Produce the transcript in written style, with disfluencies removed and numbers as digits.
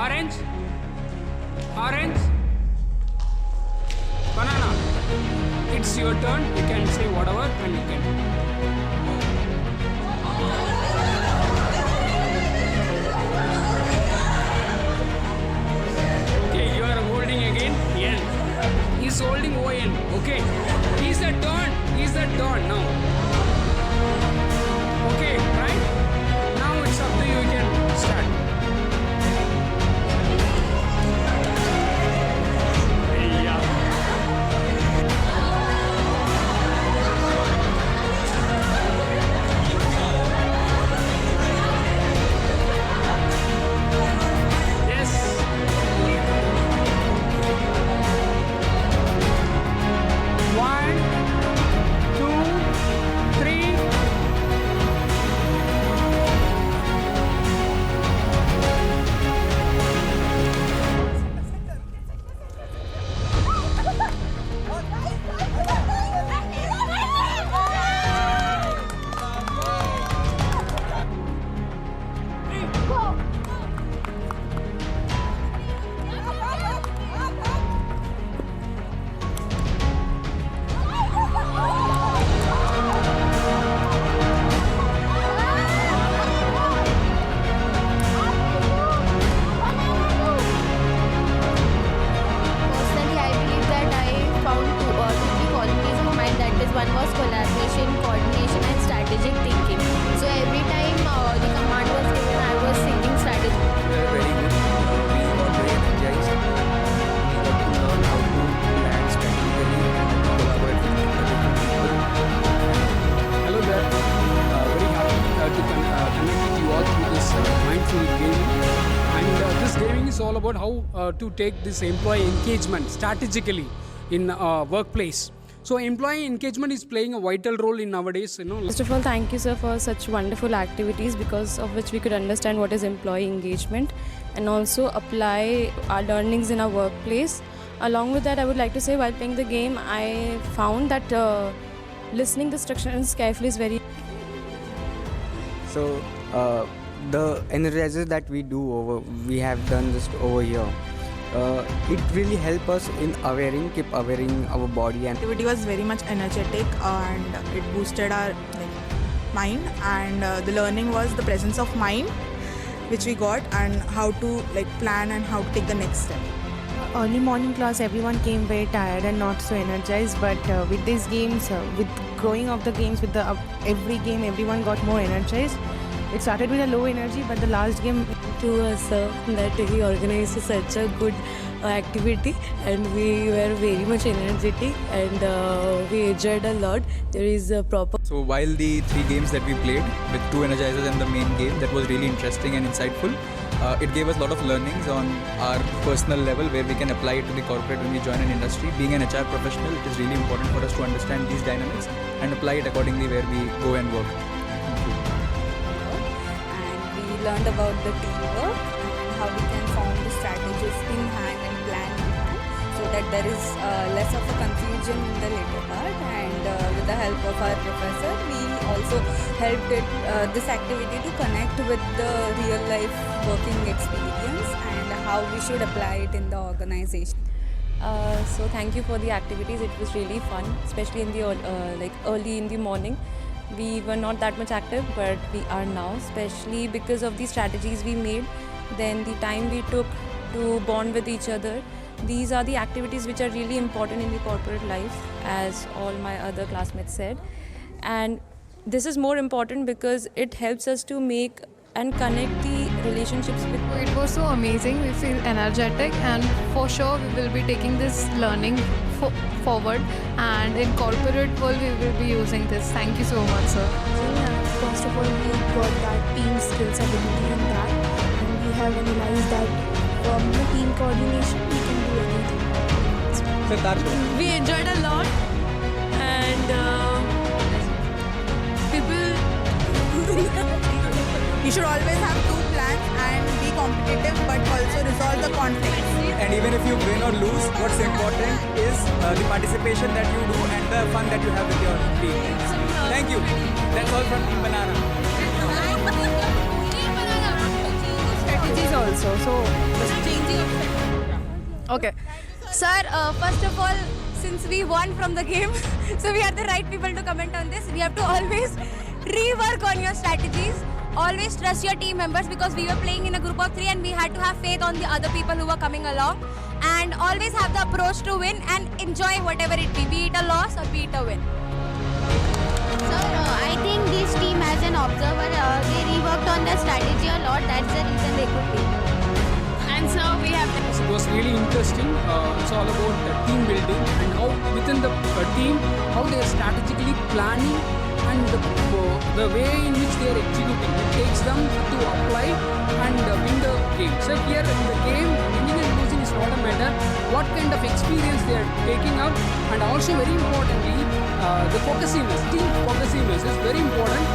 Orange. Orange. Banana. It's your turn. You can say whatever and you can. Okay, you are holding again. N. He's holding ON. Okay. He's the turn. He's the turn now. Okay, right? Now it's up to you. You can start. One was collaboration, coordination and strategic thinking. So every time the command was given, I was thinking strategy. We were very good. We got very energized. We got to learn how to plan strategically and collaborate with different people. Hello there. Very happy to connect with you all through this mindful gaming. And this gaming is all about how to take this employee engagement strategically in workplace. So employee engagement is playing a vital role in nowadays, First of all, thank you, sir, for such wonderful activities because of which we could understand what is employee engagement and also apply our learnings in our workplace. Along with that, I would like to say while playing the game, I found that listening the instructions carefully is very. So the energizers that we have done just over here. It really helps us in keep awareing our body. And activity was very much energetic and it boosted our mind, and the learning was the presence of mind which we got and how to plan and how to take the next step. Early morning class, everyone came very tired and not so energized, but with these games, with growing of the games, with the every game, everyone got more energized. It started with a low energy, but the last game To us, that he organized such a good activity and we were very much energetic and we enjoyed a lot. There is a proper. So while the 3 games that we played with 2 energizers and the main game, that was really interesting and insightful. It gave us a lot of learnings on our personal level where we can apply it to the corporate when we join an industry. Being an HR professional, it is really important for us to understand these dynamics and apply it accordingly where we go and work. Learned about the teamwork and how we can form the strategies in hand and plan in hand so that there is less of a confusion in the later part, and with the help of our professor we also helped this activity to connect with the real life working experience and how we should apply it in the organization. So thank you for the activities. It was really fun, especially in the early in the morning. We were not that much active, but we are now, especially because of the strategies we made, then the time we took to bond with each other. These are the activities which are really important in the corporate life, as all my other classmates said. And this is more important because it helps us to make and connect the relationships with. It was so amazing. We feel energetic, and for sure we will be taking this learning forward, and in corporate world we will be using this. Thank you so much, sir. So yeah, first of all, we got that team skills ability in that, and we have realized that from the team coordination we can do anything. We enjoyed a lot, and people. You should always have 2 plans and be competitive but also resolve the conflicts. And even if you win or lose, what's important is the participation that you do and the fun that you have with your team. Thank you. That's all from Team Banana. strategies also. So Okay. Sir, first of all, since we won from the game, so we are the right people to comment on this. We have to always rework on your strategies. Always trust your team members because we were playing in a group of 3 and we had to have faith on the other people who were coming along. And always have the approach to win and enjoy whatever it be it a loss or be it a win. Sir, I think this team as an observer, they reworked on the strategy a lot. That's the reason they could win. And so we have... It was really interesting. It's all about team building and how within the team, how they are strategically planning and the way in which they are executing. It takes them to apply and win the game. So here in the game, winning and losing is not a matter. What kind of experience they are taking up, and also very importantly, the cohesiveness, team cohesiveness is very important.